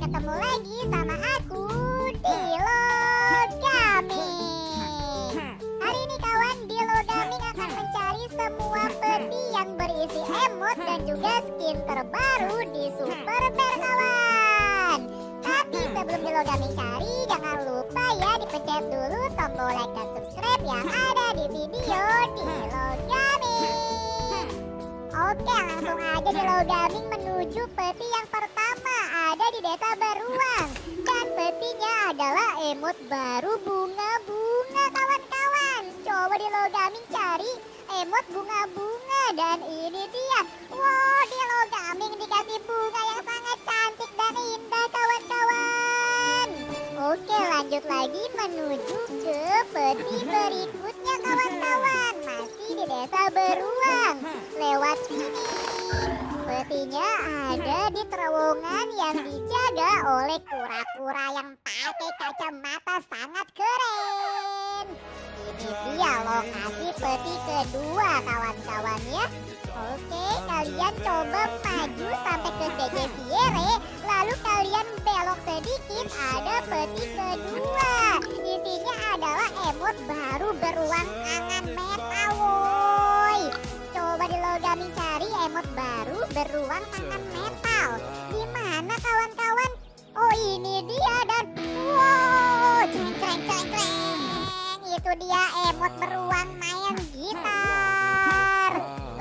ketemu lagi sama aku di Logaming. Hari ini kawan, di Logaming akan mencari semua peti yang berisi emot dan juga skin terbaru di Super Bear kawan. Tapi sebelum di Logaming cari, jangan lupa ya dipencet dulu tombol like dan subscribe yang ada di video di Logaming. Oke, langsung aja di Logaming menuju peti yang pertama, ada di Desa Beruang. Dan petinya adalah emot baru bunga-bunga kawan-kawan. Coba di Logaming cari emot bunga-bunga, dan ini dia. Wow, di Logaming dikasih bunga yang sangat cantik dan indah kawan-kawan. Oke, lanjut lagi menuju ke peti berikutnya kawan-kawan. Masih di Desa Beruang. Lewat sini. Petinya ada di terowongan yang dijaga oleh kura-kura yang pakai kacamata sangat keren. Ini dia lokasi peti kedua kawan-kawan ya. Oke, kalian coba maju sampai ke GG Fiere, lalu kalian belok sedikit, ada peti kedua. Isinya adalah emot baru beruang tangan metal woy. Coba di Logaming cari emot baru beruang tangan metal. Di mana kawan-kawan? Oh, ini dia, dan wow, ceng-ceng-ceng-ceng. Itu dia emot beruang main gitar.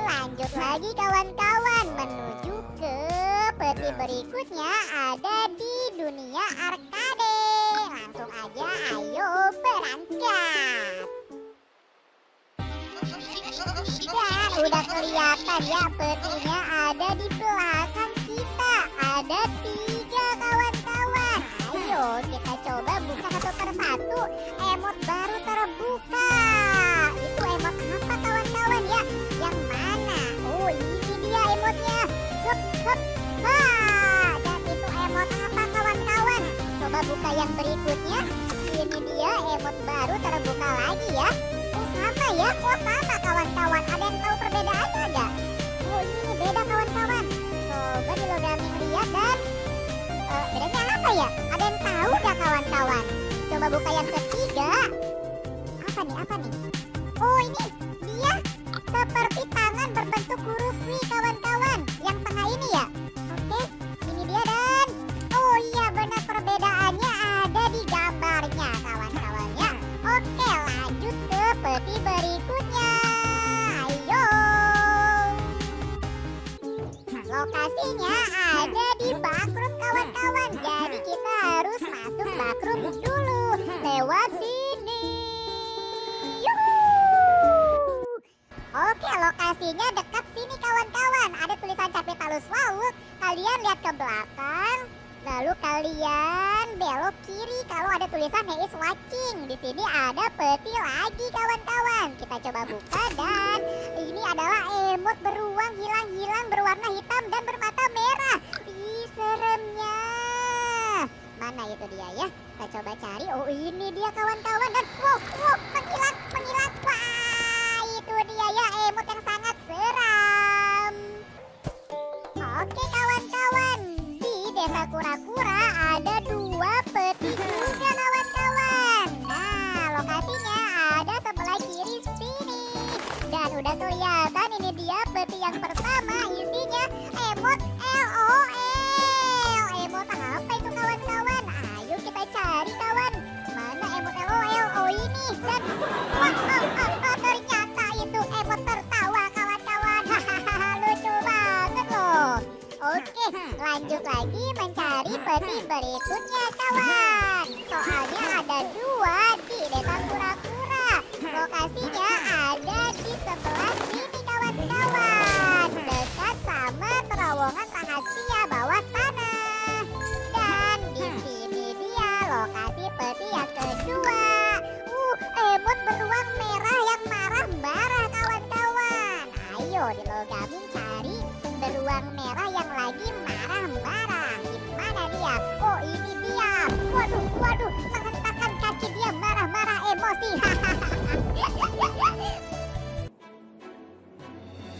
Lanjut lagi kawan-kawan menuju ke peti berikutnya, ada di dunia arcade. Langsung aja ayo berangkat. Dan udah kelihatan ya petinya ada di belakang kita. Ada 3 kawan-kawan. Ayo kita coba buka satu persatu. Emot baru terbuka. Itu emot apa kawan-kawan ya? Yang mana? Oh, ini dia emotnya. Hup, hup, ha. Dan itu emot apa kawan-kawan? Coba buka yang berikutnya. Ini dia emot baru terbuka lagi ya. Oh, sama ya? Oh, sama kawan-kawan. Ada yang tahu perbedaannya enggak? Oh, ini beda kawan-kawan. Coba di Logaming lihat, dan bedanya apa ya? Ada yang tahu enggak kawan-kawan? Coba buka yang ketiga. Apa nih? Apa nih? Oh, ini dia seperti tangan berbentuk huruf V kawan-kawan. Yang tengah ini ya. Oke, ini dia, dan oh iya benar, perbedaannya ada di gambarnya kawan-kawan ya. Oke, lanjut ke peti berikutnya. Ayo. Lokasinya ada di backroom kawan-kawan. Jadi kita harus masuk backroom dulu. Lewat sini. Yuhuu. Oke, lokasinya dekat sini kawan-kawan. Ada tulisan Capitalus Laut. Kalian lihat ke belakang. Lalu kalian belok kiri kalau ada tulisan He is watching. Di sini ada peti lagi kawan-kawan. Kita coba buka, dan ini adalah emot beruang hilang-hilang berwarna hitam dan bermata merah. Ih, seremnya. Mana itu dia ya? Kita coba cari. Oh, ini dia kawan-kawan, dan wow, menghilang. Wah, itu dia ya emot yang sangat seram. Oke kawan-kawan, di Desa Kura-Kura ada 2 peti juga kawan-kawan. Nah, lokasinya ada sebelah kiri sini. Dan udah kelihatan ini dia peti yang pertama, isinya emot LOL. Emot apa itu kawan-kawan? Ayo kita cari kawan. Mana emot LOL? Oh, ini. Dan ternyata itu emot tertawa kawan-kawan. Hahaha, lucu banget loh. Oke, lanjut lagi mencari peti berikutnya kawan. Soalnya ada 2 di Desa Kura-Kura. Lokasinya ada di sebelah sini kawan-kawan, dekat sama terowongan rahasia bawah tanah. Dan di sini dia lokasi peti yang kedua. Emot beruang merah yang marah-marah kawan-kawan. Ayo di Logaming cari beruang merah yang lagi marah-marah. Gimana dia? Oh, ini dia. Waduh, menghentakkan kaki dia, marah-marah emosi.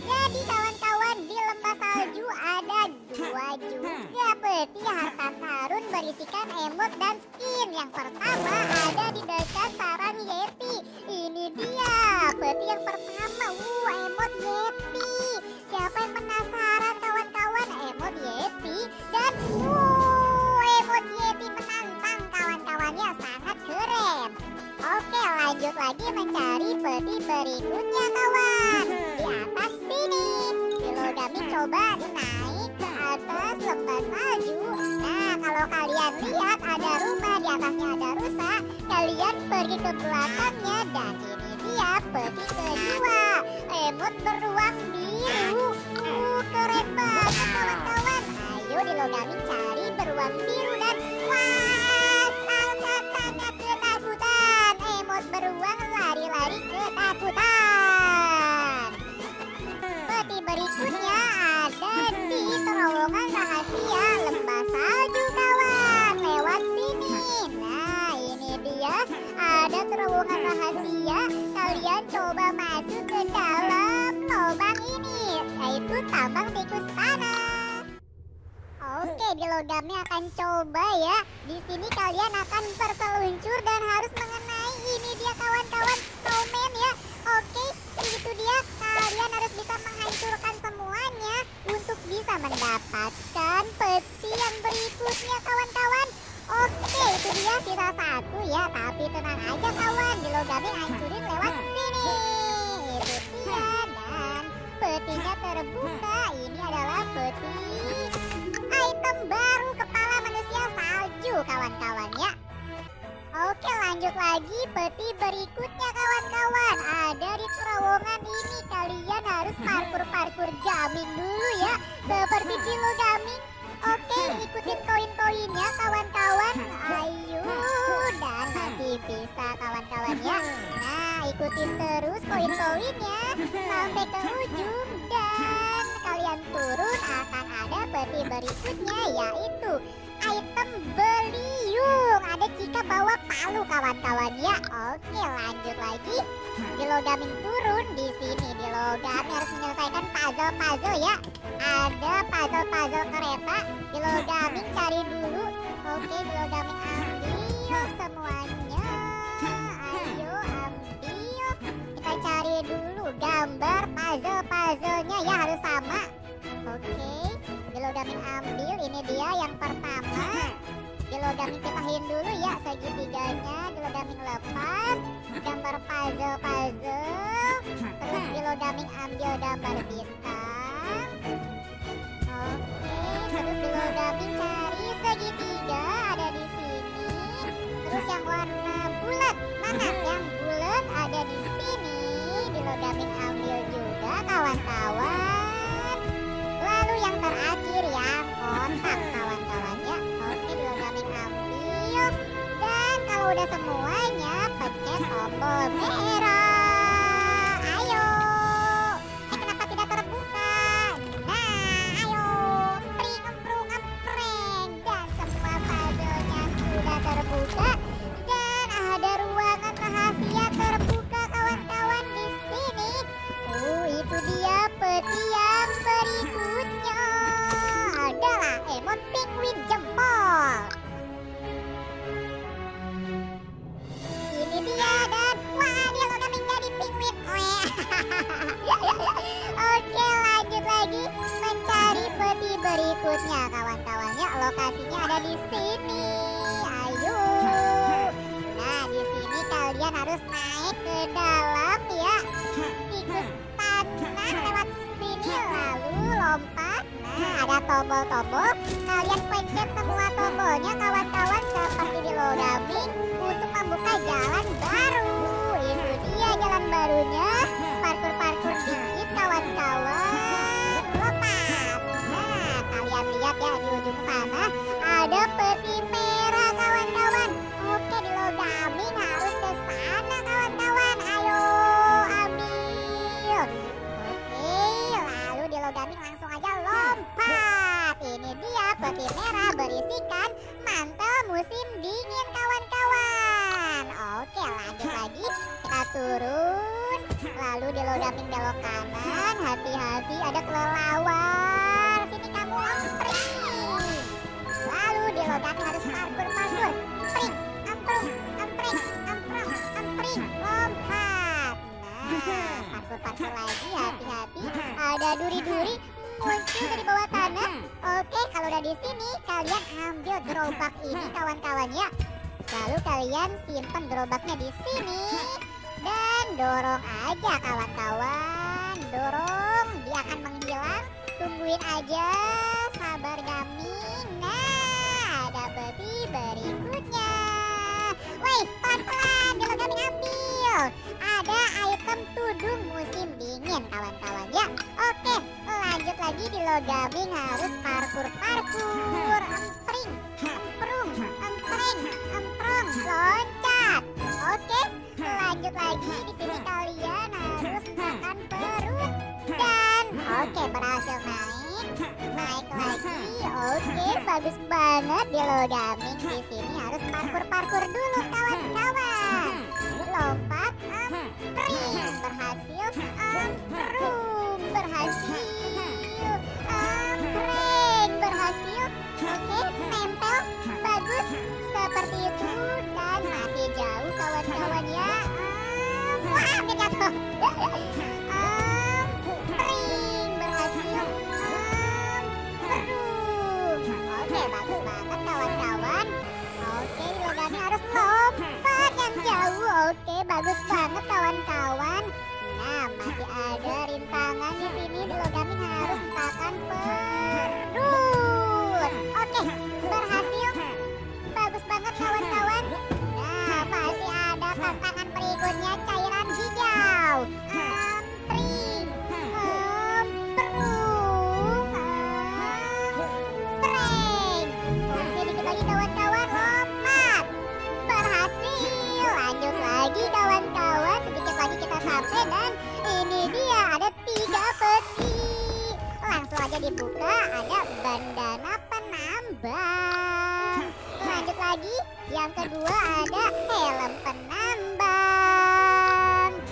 Jadi kawan-kawan, di lembah salju ada 2 juga peti harta karun berisikan emot dan skin. Yang pertama ada di dekat sarang Yeti. Ini dia peti yang pertama. Emot Yeti. Siapa yang penasaran kawan-kawan? Emot Yeti dan emot Yeti menantang kawan-kawannya, sangat keren. Oke, lanjut lagi mencari peti berikutnya kawan. Di atas sini Dilogami coba naik ke atas lembah salju. Nah, kalau kalian lihat ada rumah, di atasnya ada rusa. Kalian pergi ke belakangnya dan ini dia peti kedua. Emot beruang biru. Keren banget kawan-kawan. Ayo Dilogami cari beruang biru dan sangat ketakutan. Emot beruang lari-lari ketakutan. Peti berikutnya ada di terowongan rahasia lembah salju kawan. Lewat sini. Nah, ini dia ada terowongan rahasia. Kalian coba masuk ke dalam lubang ini, yaitu tambang tikus tanah. Oke, Dilogami akan coba ya. Di sini kalian akan berpeluncur dan harus mengenai ini dia kawan-kawan, snowman ya. Oke, itu dia. Kalian harus bisa menghancurkan semuanya untuk bisa mendapatkan peti yang berikutnya kawan-kawan. Oke, itu dia sisa satu ya. Tapi tenang aja kawan, Dilogami hancurin lewat sini. Itu dia, dan petinya terbuka. Ini adalah peti item baru, kepala manusia salju kawan-kawan ya. Oke, lanjut lagi peti berikutnya kawan-kawan. Ada di terowongan ini. Kalian harus parkur-parkur gaming dulu ya, seperti Dilogami. Oke, ikutin koin-koinnya kawan-kawan. Ayo, dan masih bisa kawan-kawan ya. Nah, ikutin terus koin-koinnya sampai ke ujung. Dan kalian turun akan ada peti berikutnya, yaitu item beliung. Ada jika bawa palu kawan-kawan ya. Oke, lanjut lagi. Dilogami turun di sini. Dilogami harus menyelesaikan puzzle-puzzle ya. Ada puzzle-puzzle kereta. Dilogami cari dulu. Oke, Dilogami ambil semuanya. Ayo ambil. Kita cari dulu gambar puzzle-puzzlenya ya, harus sama. Oke, Dilogami ambil. Ini dia yang pertama. Dilogami pisahin dulu ya segitiganya. Dilogami lepas gambar puzzle-puzzle. Terus Dilogami ambil gambar bintang. Oke, terus Dilogami cari segitiga, ada di sini. Terus yang warna bulat, mana yang bulat? Ada di sini. Dilogami ambil juga kawan-kawan. Lalu yang terakhir yang kotak kawan-kawan ya. Oke, Dilogami ambil. Dan kalau udah semuanya, pencet tombol merah. Ayo. Kenapa tidak terbuka? Nah, ayo. Empreng. Dan semua puzzle-nya sudah terbuka. Dan ada ruangan rahasia terbuka kawan-kawan di sini. Itu dia peti yang berikutnya. Adalah emot penguin jempol. Ini dia, dan Dilogami jadi penguin. Oke, lanjut lagi mencari peti berikutnya kawan-kawannya. Lokasinya ada di sini. Ayo. Nah, di sini kalian harus naik ke dalam ya. Tikus tanah lewat sini, lalu lompat. Nah, ada tombol-tombol. Kalian pencet semua tombolnya kawan-kawan seperti Dilogami untuk membuka jalan baru. Itu dia jalan barunya. Parkur-parkur dikit kawan-kawan. Lompat. Nah, kalian lihat ya di ujung sana ada peti merah kawan-kawan. Oke, Dilogami harus ke sana kawan-kawan. Ayo ambil. Oke, lalu Dilogami langsung aja lompat. Ini dia peti merah berisikan mantel musim dingin kawan-kawan. Oke, lanjut lagi. Kita turun. Lalu Dilogami belok kanan. Hati-hati, ada kelelawar. Sini kamu, ompring. Lalu Dilogami harus duri-duri muncul dari bawah tanah. Oke, kalau udah di sini kalian ambil gerobak ini kawan-kawan ya. Lalu kalian simpan gerobaknya di sini dan dorong aja kawan-kawan. Dorong, dia akan menghilang. Tungguin aja, sabar Gaming. Nah, ada peti berikutnya. Wih, pelan-pelan, Dilo Gaming ambil. Ada item tudung musim dingin kawan-kawan ya. Oke, lanjut lagi Dilo Gaming harus parkur-parkur. Empring, emprung, empreng, emprong, loncat. Oke, lanjut lagi. Di sini kalian harus makan perut dan oke, berhasil naik lagi. Oke, bagus banget Dilo Gaming. Di sini harus parkur-parkur dulu kawan-kawan. Lompat, empring, berhasil, emprung, berhasil, empreng, berhasil. Oke, nempel, bagus, seperti itu dan masih jauh kawan-kawan ya. Wah, dia jatuh. Empring, berhasil, emprung. Oke, bagus banget kawan-kawan. Oke, Dilo Gaming harus lompat yang jauh. Oke, bagus banget kawan-kawan. Nah, masih ada rintangan di sini. Dilo Gaming harus hentakan perut. Oke, berhasil. Bagus banget kawan-kawan. Nah, masih ada tantangan berikutnya, cairan hijau. Empring, emprung, empreng. Oke, dikit lagi kawan-kawan, lompat. Berhasil. Lanjut lagi kawan-kawan. Sedikit lagi kita sampai dan ini dia ada 3 peti. Langsung aja dibuka, ada bandana penambang. Lanjut lagi, yang kedua ada helm penambang.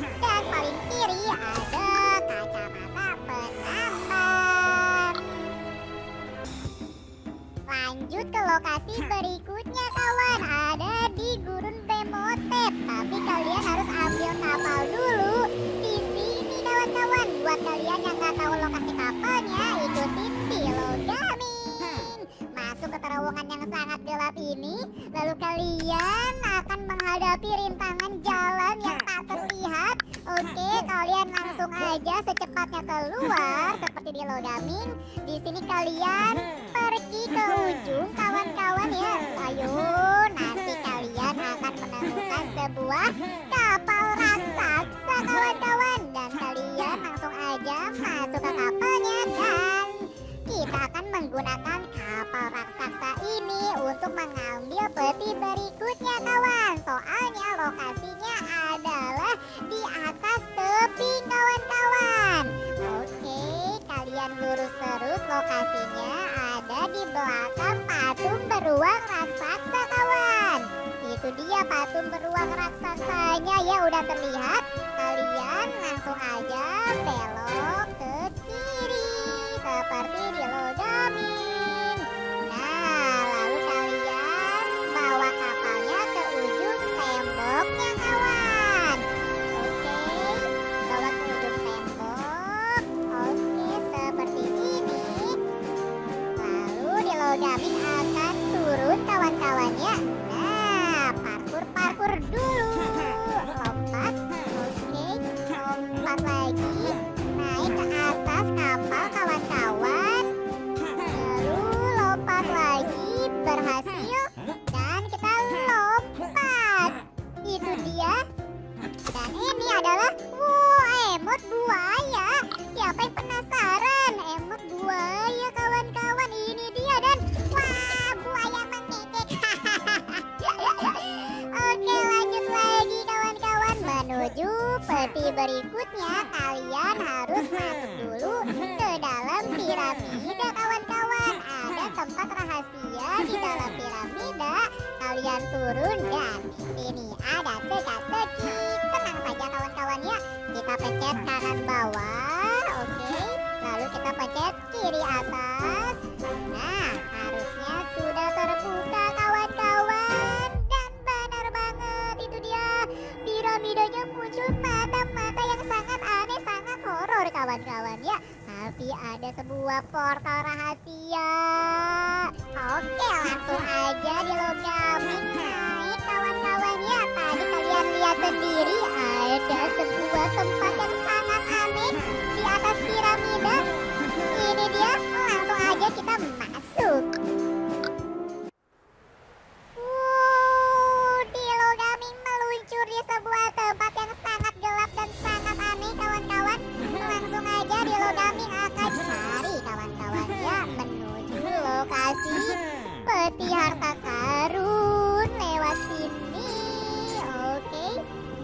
Dan paling kiri ada kacamata penambang. Lanjut ke lokasi berikutnya kawan, ada di Gurun Bemotep. Tapi kalian harus ambil kapal dulu di sini kawan-kawan. Buat kalian yang nggak tahu lokasi kapalnya, ikutin Dilo Gaming. Masuk ke terowongan yang sangat gelap ini, lalu kalian akan menghadapi rintangan jalan yang tak terlihat. Oke, kalian langsung aja secepatnya keluar seperti Dilo Gaming. Di sini kalian pergi ke ujung kawan-kawan ya. Ayo, nanti kalian akan menemukan sebuah kapal raksasa kawan-kawan. Dan kalian langsung aja masuk ke kapalnya dan kita akan menggunakan kapal raksasa ini untuk mengambil peti berikutnya kawan. Soalnya lokasinya adalah di atas tebing kawan-kawan. Oke, kalian lurus terus, lokasinya ada di belakang patung beruang raksasa kawan. Itu dia patung beruang raksasanya ya, udah terlihat. Kalian langsung aja belok ke kiri seperti Dilo Gaming. Nah, lalu kalian bawa kapalnya ke ujung temboknya kawan. Oke, bawa ke ujung tembok. Oke, seperti ini. Lalu Dilo Gaming akan turun kawan-kawannya. Nah, parkur-parkur dulu. Lompat. Oke, lompat lagi. Naik ke atas kapal kawan-kawan. Lalu lompat lagi, berhasil. Dan kita lompat. Itu dia. Dan ini adalah emot buaya. Siapa yang penasaran? Emot buaya kawan-kawan, ini dia. Dan wah, buaya mengekek. Oke, lanjut lagi kawan-kawan. Menuju peti berikutnya, kalian harus masuk dulu ke dalam piramida kawan-kawan. Ada tempat rahasia di dalam piramida. Kalian turun dan di sini ada teka-teki. Tenang saja kawan-kawan ya. Kita pencet kanan bawah. Oke, lalu kita pencet kiri atas. Nah, harusnya sudah terbuka kawan-kawan. Dan benar banget, itu dia. Piramidanya muncul mata-mata yang sangat aneh, sangat horor kawan-kawan ya. Tapi ada sebuah portal rahasia. Oke, langsung aja dilogamin. Naik kawan-kawan ya. Tadi kalian lihat sendiri ada sebuah tempat yang sangat aneh di atas piramida. Ini dia, langsung aja kita masuk. Dilogamin meluncur di sebuah tempat yang sangat gelap dan sangat aneh kawan-kawan. Langsung aja dilogamin akan cari kawan-kawan ya menuju lokasi peti harta karun lewat sini. Oke,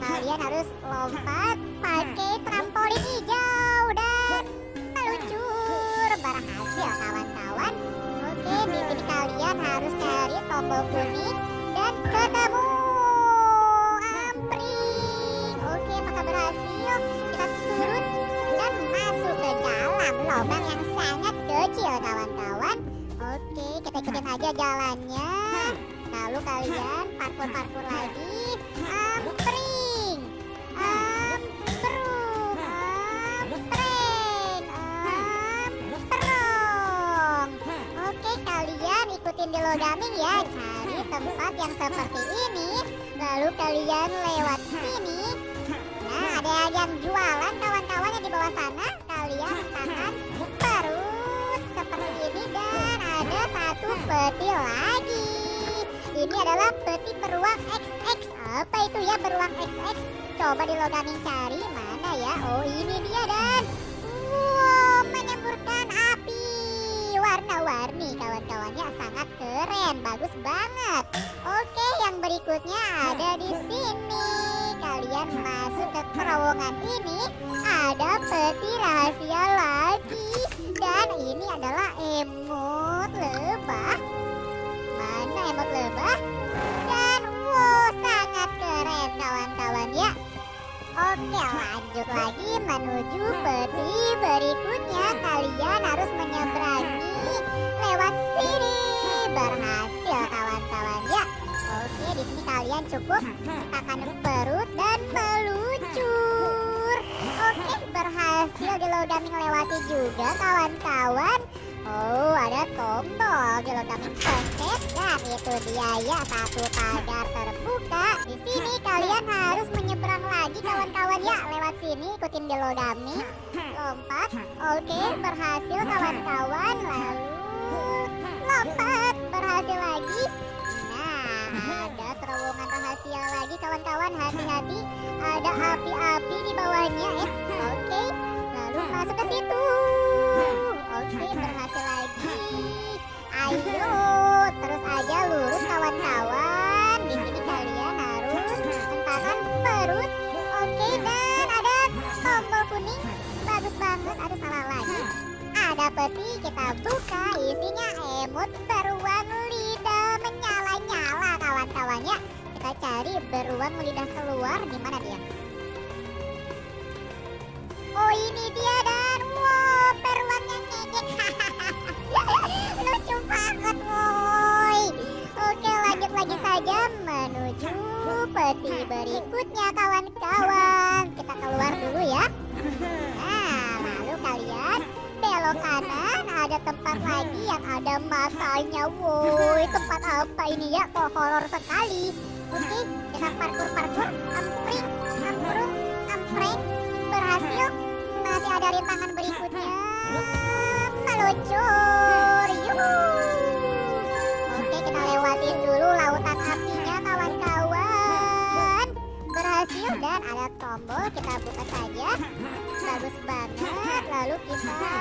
kalian harus lompat pakai trampolin hijau dan meluncur berhasil kawan-kawan. Oke, di sini kalian harus cari tombol kuning dan ketemu ampring. Oke, apakah berhasil? Kita turun dan masuk ke dalam lubang yang sangat kecil kawan-kawan. Oke, kita ikutin aja jalannya. Lalu kalian parkur-parkur lagi. Ampring, amprung, ampreng, amprong. Oke, kalian ikutin dilogamin ya. Cari tempat yang seperti ini. Lalu kalian lewat sini. Nah, ada yang jualan kawan-kawan yang di bawah sana. Kalian tekan perut seperti ini dan ada satu peti lagi. Ini adalah peti beruang XX. Apa itu ya beruang XX? Coba dilogamin cari mana ya. Oh, ini dia dan wow, menyemburkan api warna-warni kawan-kawannya, sangat keren, bagus banget. Oke, yang berikutnya ada di sini. Kalian masuk ke terowongan ini, ada peti rahasia lagi. Dan ini adalah emot lebah. Mana emot lebah? Dan wow, sangat keren kawan-kawan ya. Oke, lanjut lagi menuju peti berikutnya. Kalian harus menyeberangi lewat sini. Berhasil kawan-kawan ya. Oke, di sini kalian cukup tekan perut dan meluncur. Oke, berhasil dilogamin lewati juga kawan-kawan. Oh, ada tombol dilogamin pencet dan itu dia ya, satu pagar terbuka. Di sini kalian harus menyeberang lagi kawan-kawan ya, lewat sini ikutin dilogamin. Lompat. Oke, berhasil kawan-kawan. Lalu lompat, berhasil lagi. Nah, ada terowongan rahasia lagi kawan-kawan, hati-hati. Ada api-api di bawahnya. Oke, lalu masuk ke situ. Oke, berhasil lagi. Ayo, terus aja lurus kawan-kawan. Di sini kalian harus hentakan perut. Oke, dan ada tombol kuning. Bagus banget, ada salah lagi. Ada peti, kita buka. Isinya emot beruang lidah menyala-nyala kawan-kawannya. Kita cari beruang lidah keluar. Di mana dia? Oh, ini dia dan wow, beruangnya ngegek. Lucu banget woi. Oke, lanjut lagi saja menuju peti berikutnya kawan-kawan. Kita keluar dulu ya. Nah, lalu kalian belok kanan, ada tempat lagi yang ada matanya. Woi, tempat apa ini ya? Kok horor sekali. Oke, kita parkur-parkur. Ampring, amprung, ampreng. Berhasil. Masih ada rintangan berikutnya. Meluncur. Oke, kita lewatin dulu lautan apinya kawan-kawan. Berhasil dan ada tombol, kita buka saja. Bagus banget. Lalu kita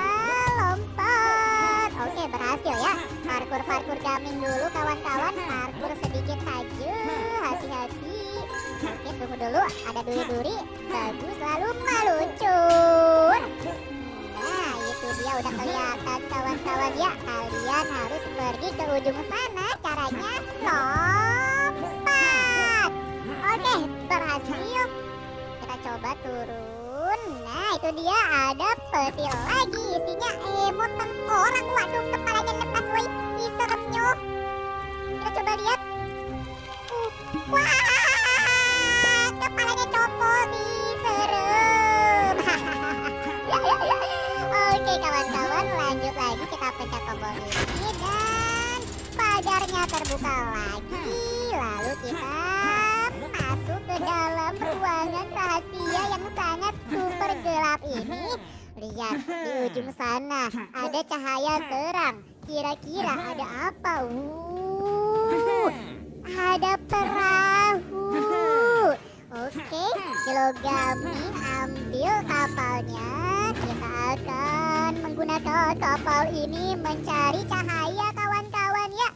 lompat. Oke, berhasil ya. Parkur-parkur gaming dulu kawan-kawan. Parkur sedikit saja. Hati-hati. Oke, tunggu dulu. Ada duri-duri. Bagus, lalu meluncur. Nah, itu dia udah kelihatan kawan-kawan ya. Kalian harus pergi ke ujung sana. Caranya lompat. Oke, berhasil. Kita coba turun. Nah, itu dia ada peti lagi. Isinya emot tengkorak. Waduh, kepalanya lepas woi. Ih, seremnya. Kita coba lihat. Wah, kepalanya copot nih, serem. Oke kawan. pencet tombol ini dan pagarnya terbuka lagi. Lalu kita masuk ke dalam ruangan rahasia yang sangat super gelap ini. Lihat di ujung sana ada cahaya terang. Kira-kira ada apa? Ada perahu. Oke, Dilogami ambil kapalnya. Kita akan menggunakan kapal ini mencari cahaya kawan-kawan ya.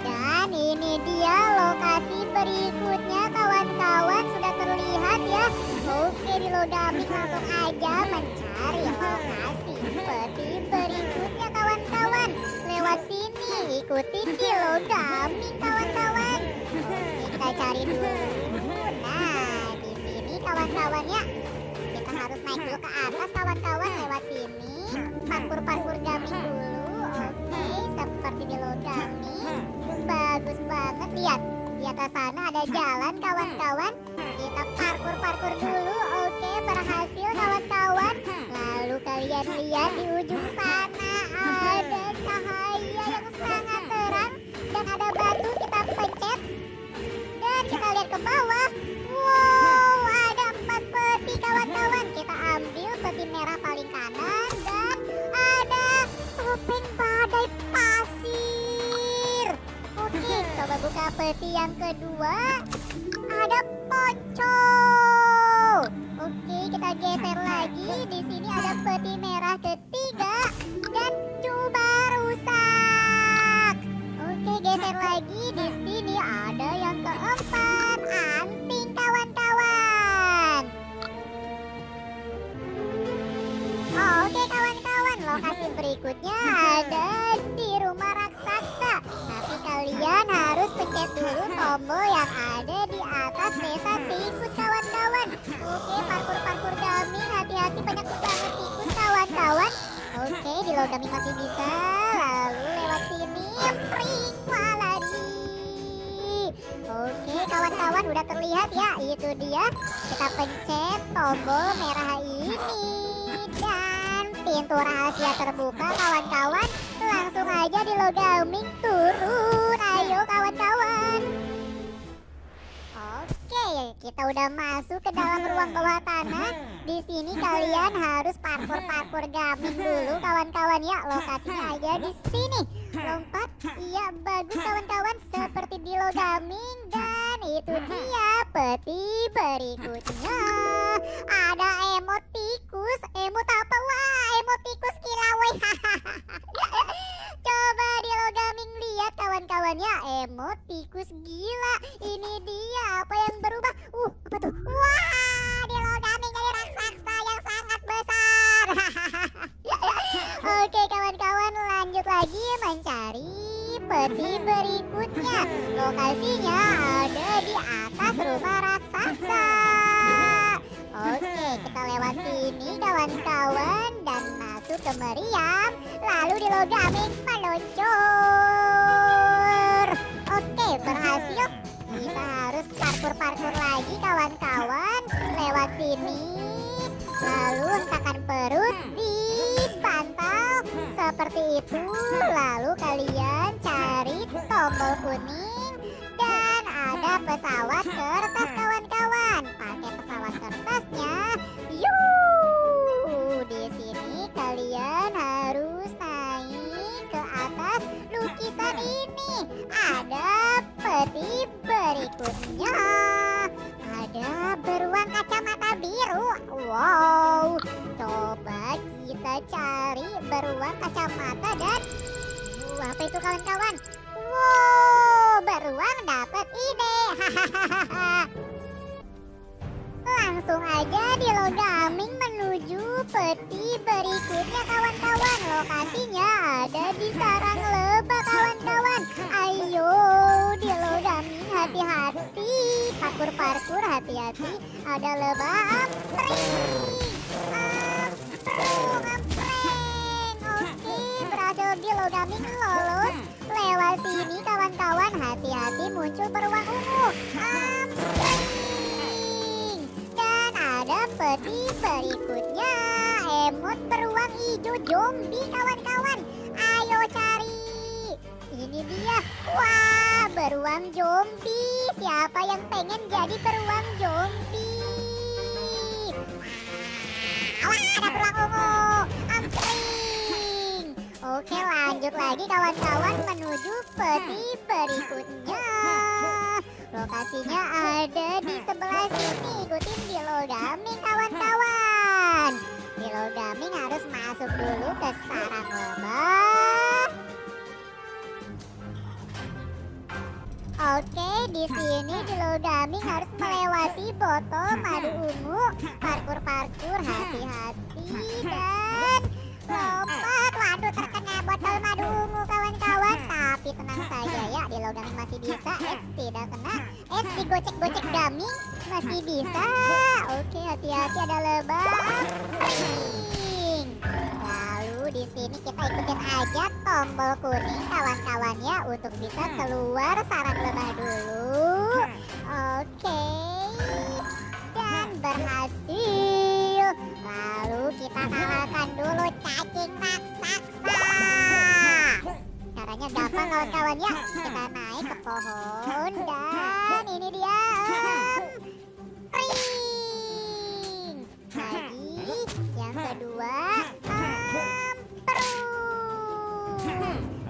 Dan ini dia lokasi berikutnya kawan-kawan, sudah terlihat ya. Oke, Dilogami langsung aja mencari lokasi peti berikutnya kawan-kawan. Lewat sini, ikutin Dilogami kawan-kawan. Oke, kita cari dulu. Nah, di sini kawan-kawan ya. Kita harus naik dulu ke atas kawan-kawan lewat sini. Parkur-parkur gaming dulu. Oke, seperti Dilogami. Bagus banget, lihat. Di atas sana ada jalan kawan-kawan. Kita parkur-parkur dulu. Oke, berhasil kawan-kawan. Lalu kalian lihat di ujung sana ada cahaya yang sangat terang dan ada batu, kita pencet dan kita lihat ke bawah. Wow, ada 4 peti kawan-kawan. Kita ambil peti merah paling kanan dan ada topeng badai pasir. Oke, coba buka peti yang kedua. Ada pocong. Oke, kita geser lagi. Di sini ada peti merah ketiga dan coba rusak. Oke, geser lagi. Di sini ada yang keempat, anting kawan-kawan. Oke kawan-kawan, lokasi berikutnya ada di rumah raksasa. Tapi kalian harus pencet dulu tombol yang ada di atas desa tikus kawan-kawan. Oke, parkur-parkur gaming, hati-hati banyak banget tikus kawan-kawan. Oke, Dilogami masih bisa. Lalu lewat sini, pring, lari. Oke kawan-kawan, udah terlihat ya, itu dia. Kita pencet tombol merah ini dan pintu rahasia terbuka kawan-kawan. Langsung aja Dilogami turun, ayo kawan-kawan. Oke, kita udah masuk ke dalam ruang bawah tanah. Di sini kalian harus parkur-parkur gaming dulu kawan-kawan ya. Lokasinya ada di sini. Lompat, iya bagus kawan-kawan, seperti Dilogami. Dan itu dia peti berikutnya. Ada emot tikus, emot apa? Wah, emot tikus kilauan. Coba Dilogami lihat kawan-kawan ya, emot tikus gila. Ini dia, apa yang berubah? Apa tuh? Wah, Dilogami jadi raksasa yang sangat besar. Oke kawan-kawan, lanjut lagi mencari peti berikutnya. Lokasinya ada di atas rumah raksasa. Oke, kita lewat sini kawan-kawan dan masuk ke meriam. Lalu Dilogami meluncur. Oke, berhasil. Kita harus parkur-parkur lagi kawan-kawan. Lewat sini. Lalu hentakan perut di bantal seperti itu. Lalu kalian cari tombol kuning dan ada pesawat kertas kawan-kawan. Pakai pesawat kertasnya. Di sini kalian harus naik ke atas lukisan ini. Ada peti berikutnya. Ada beruang kacamata biru. Wow, coba kita cari beruang kacamata dan apa itu kawan-kawan? Wow, beruang dapat ide. Langsung aja Dilogami menuju peti berikutnya kawan-kawan. Lokasinya ada di sarang lebah kawan-kawan. Ayo Dilogami, hati-hati. Parkur-parkur, hati-hati. Ada lebah, ampreng. Oke, berhasil Dilogami lolos. Lewat sini kawan-kawan, hati-hati muncul beruang ungu. Ampreng. Dan ada peti berikutnya, emot emot beruang hijau zombie kawan-kawan. Ayo cari. Ini dia. Wah, beruang zombie. Siapa yang pengen jadi beruang zombie? Wah, ada beruang ungu. Ampring. Oke, lanjut lagi kawan-kawan menuju peti berikutnya. Lokasinya ada di sebelah sini. Ikutin Dilogaming kawan-kawan. Dilogaming harus masuk dulu ke sarang lebah. Oke, di sini Dilogaming harus melewati botol madu ungu. Parkur-parkur, hati-hati dan lompat. Waduh, terkena botol madu ungu kawan-kawan. Tapi tenang saja ya, Dilogaming masih bisa. Tidak kena. Digocek-gocek Gaming masih bisa. Oke, hati-hati ada lebah. Pring. Lalu di sini kita ikutin aja tombol kuning kawan-kawan ya untuk bisa keluar sarang lebah dulu. Oke. Dan berhasil. Lalu kita kalahkan dulu cacing raksasa. Caranya gampang kawan-kawan ya. Kita naik ke pohon dan ini dia. Pring. Lagi yang kedua.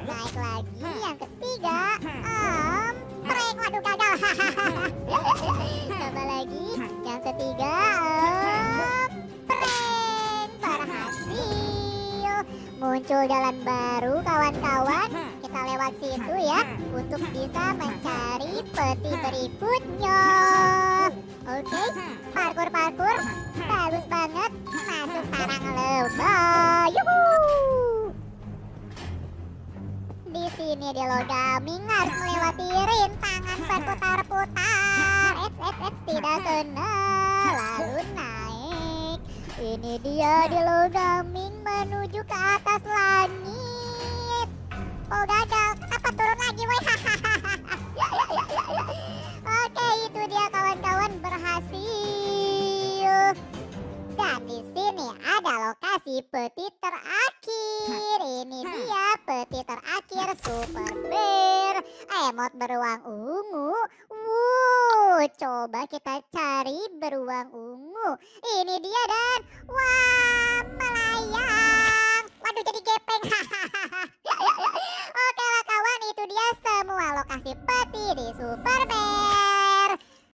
Naik lagi yang ketiga. Pring. Waduh, gagal. Coba lagi yang ketiga. Pring. Berhasil. Muncul jalan baru kawan-kawan. Kita lewat situ ya untuk bisa mencari peti berikutnya. Oke, parkur-parkur. Bagus banget. Masuk sarang lebah. Yuhu. Di sini Dilogaming harus melewati rintangan berputar-putar. Tidak kena. Lalu naik. Ini dia Dilogaming menuju ke atas langit. Oh, gagal. Kenapa turun lagi, woi? Oke, itu dia kawan-kawan, berhasil. Dan di sini ada lokasi peti terakhir. Ini dia peti terakhir Super Bear. Emot beruang ungu. Coba kita cari beruang ungu. Ini dia dan wah, melayang. Waduh, jadi gepeng. Oke lah kawan, itu dia semua lokasi peti di Super Bear.